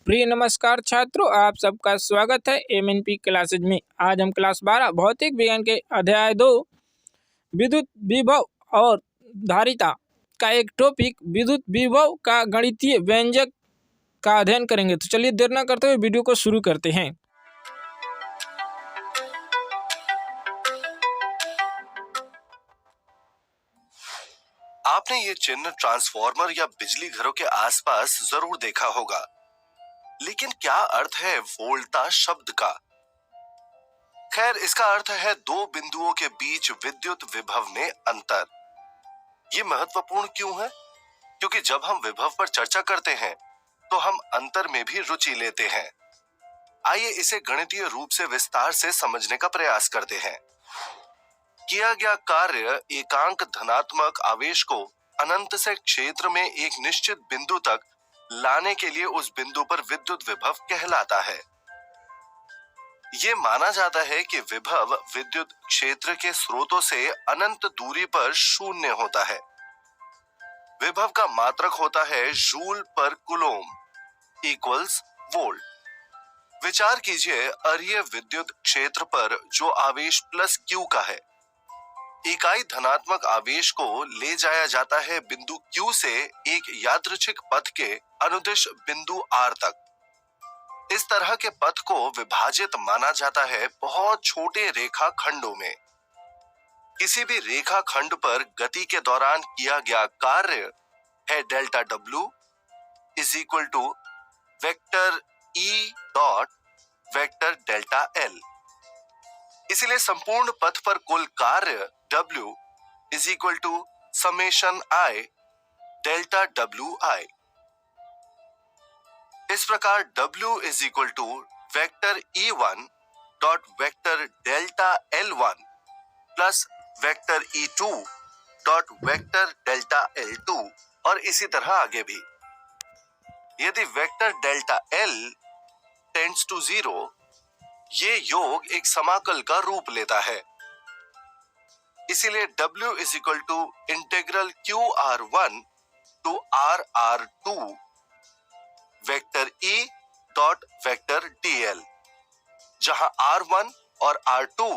प्रिय नमस्कार छात्रों, आप सबका स्वागत है एमएनपी क्लासेज में। आज हम क्लास 12 भौतिक विज्ञान के अध्याय 2 विद्युत विभव और धारिता का एक टॉपिक विद्युत विभव का गणितीय व्यंजक का अध्ययन करेंगे। तो चलिए देर न करते हुए वीडियो को शुरू करते हैं। आपने ये चिन्ह ट्रांसफार्मर या बिजली घरों के आसपास जरूर देखा होगा, लेकिन क्या अर्थ है वोल्टा शब्द का? खैर, इसका अर्थ है दो बिंदुओं के बीच विद्युत विभव में अंतर। ये महत्वपूर्ण क्यों है? क्योंकि जब हम विभव पर चर्चा करते हैं तो हम अंतर में भी रुचि लेते हैं। आइए इसे गणितीय रूप से विस्तार से समझने का प्रयास करते हैं। किया गया कार्य एकांक धनात्मक आवेश को अनंत से क्षेत्र में एक निश्चित बिंदु तक लाने के लिए उस बिंदु पर विद्युत विभव कहलाता है। ये माना जाता है कि विभव विद्युत क्षेत्र के स्रोतों से अनंत दूरी पर शून्य होता है। विभव का मात्रक होता है जूल पर कूलोम इक्वल्स वोल्ट। विचार कीजिए अरीय विद्युत क्षेत्र पर जो आवेश प्लस क्यू का है। इकाई धनात्मक आवेश को ले जाया जाता है बिंदु Q से एक यादृच्छिक पथ के अनुदिश बिंदु R तक। इस तरह के पथ को विभाजित माना जाता है बहुत छोटे रेखा खंडों में। किसी भी रेखा खंड पर गति के दौरान किया गया कार्य है delta W is equal to vector E dot vector delta L। इसलिए संपूर्ण पथ पर कुल कार्य W is equal to summation I delta WI। इस प्रकार W is equal to vector E1 dot vector delta L1 plus vector E2 dot vector delta L2 और इसी तरह आगे भी। यदि vector delta L tends to 0, ये योग एक समाकल का रूप लेता है। इसीलिए W is equal to integral QR1 to RR2 vector E dot vector DL, जहां R1 और R2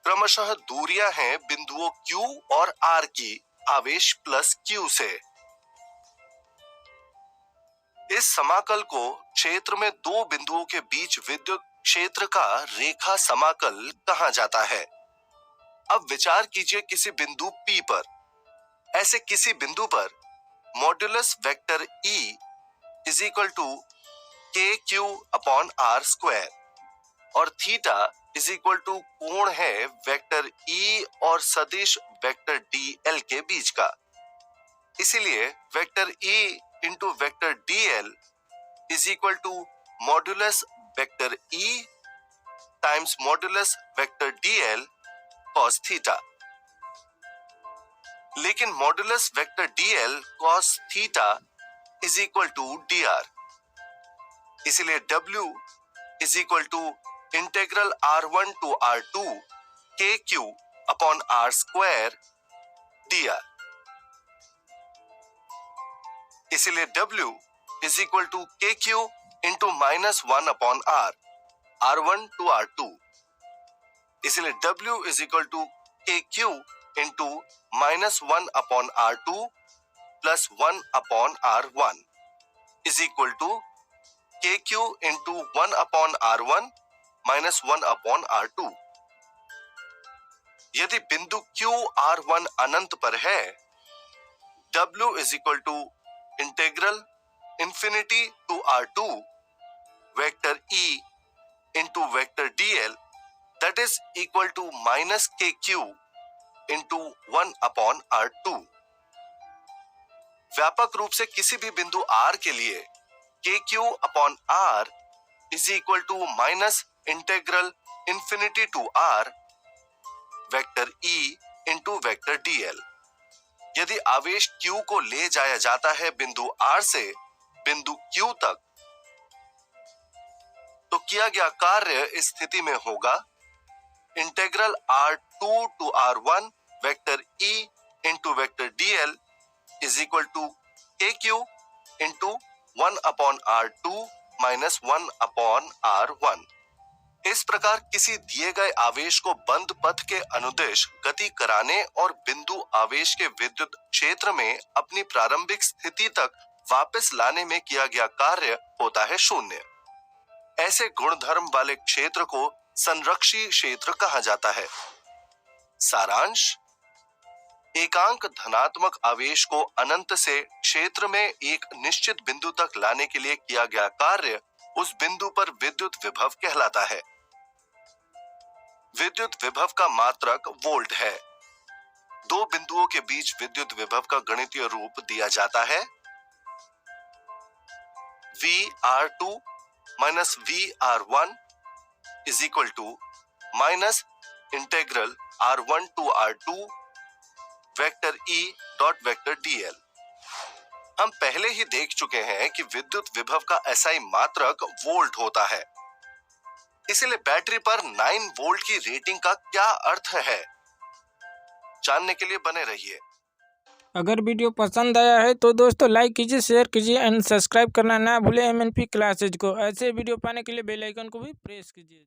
क्रमशः दूरियां हैं बिंदुओं Q और R की आवेश प्लस Q से। इस समाकल को क्षेत्र में दो बिंदुओं के बीच विद्युत क्षेत्र का रेखा समाकल कहा जाता है। अब विचार कीजिए किसी बिंदु P पर। ऐसे किसी बिंदु पर modulus vector E is equal to KQ upon R square और थीटा इज इक्वल टू कोण है वेक्टर E और सदिश वेक्टर DL के बीच का। इसीलिए vector E into vector DL is equal to modulus vector E times modulus vector DL cos theta. लेकिन modulus vector DL cos theta is equal to dr। इसलिए W is equal to integral R1 to R2 KQ upon R square dr। इसलिए W is equal to KQ into -1 upon R, R1 to R2। इसलिए W is equal to KQ into -1 upon R2 plus 1 upon R1 is equal to KQ into 1 upon R1 minus 1 upon R2। यदि बिंदु Q R1 अनंत पर है, W is equal to integral infinity to R2 vector E into vector DL that is equal to minus KQ into 1 upon R2। व्यापक रूप से किसी भी बिंदु R के लिए KQ upon R is equal to minus integral infinity to R vector E into vector DL। यदि आवेश Q को ले जाया जाता है बिंदु R से बिंदु Q तक, तो किया गया कार्य इस स्थिति में होगा integral R2 to R1 vector E into vector DL is equal to KQ into 1/R2 minus 1/R1। इस प्रकार किसी दिए गए आवेश को बंद पथ के अनुदिश गति कराने और बिंदु आवेश के विद्युत क्षेत्र में अपनी प्रारंभिक स्थिति तक वापस लाने में किया गया कार्य होता है शून्य। ऐसे गुणधर्म वाले क्षेत्र को संरक्षी क्षेत्र कहा जाता है। सारांश, एकांक धनात्मक आवेश को अनंत से क्षेत्र में एक निश्चित बिंदु तक लाने के लिए किया गया कार्य उस बिंदु पर विद्युत विभव कहलाता है। विद्युत विभव का मात्रक वोल्ट है। दो बिंदुओं के बीच विद्युत विभव का गणितीय रूप दिया जाता है VR2 minus VR1 is equal to minus integral R1 to R2 vector E dot vector dl। हम पहले ही देख चुके हैं कि विद्युत विभव का SI मात्रक वोल्ट होता है, इसलिए बैटरी पर 9 वोल्ट की रेटिंग का क्या अर्थ है, जानने के लिए बने रहिए। अगर वीडियो पसंद आया है तो दोस्तों लाइक कीजिए, शेयर कीजिए एंड सब्सक्राइब करना ना भूलें MNP क्लासेज को। ऐसे वीडियो पाने के लिए बेल आइकन को भी प्रेस कीजिए।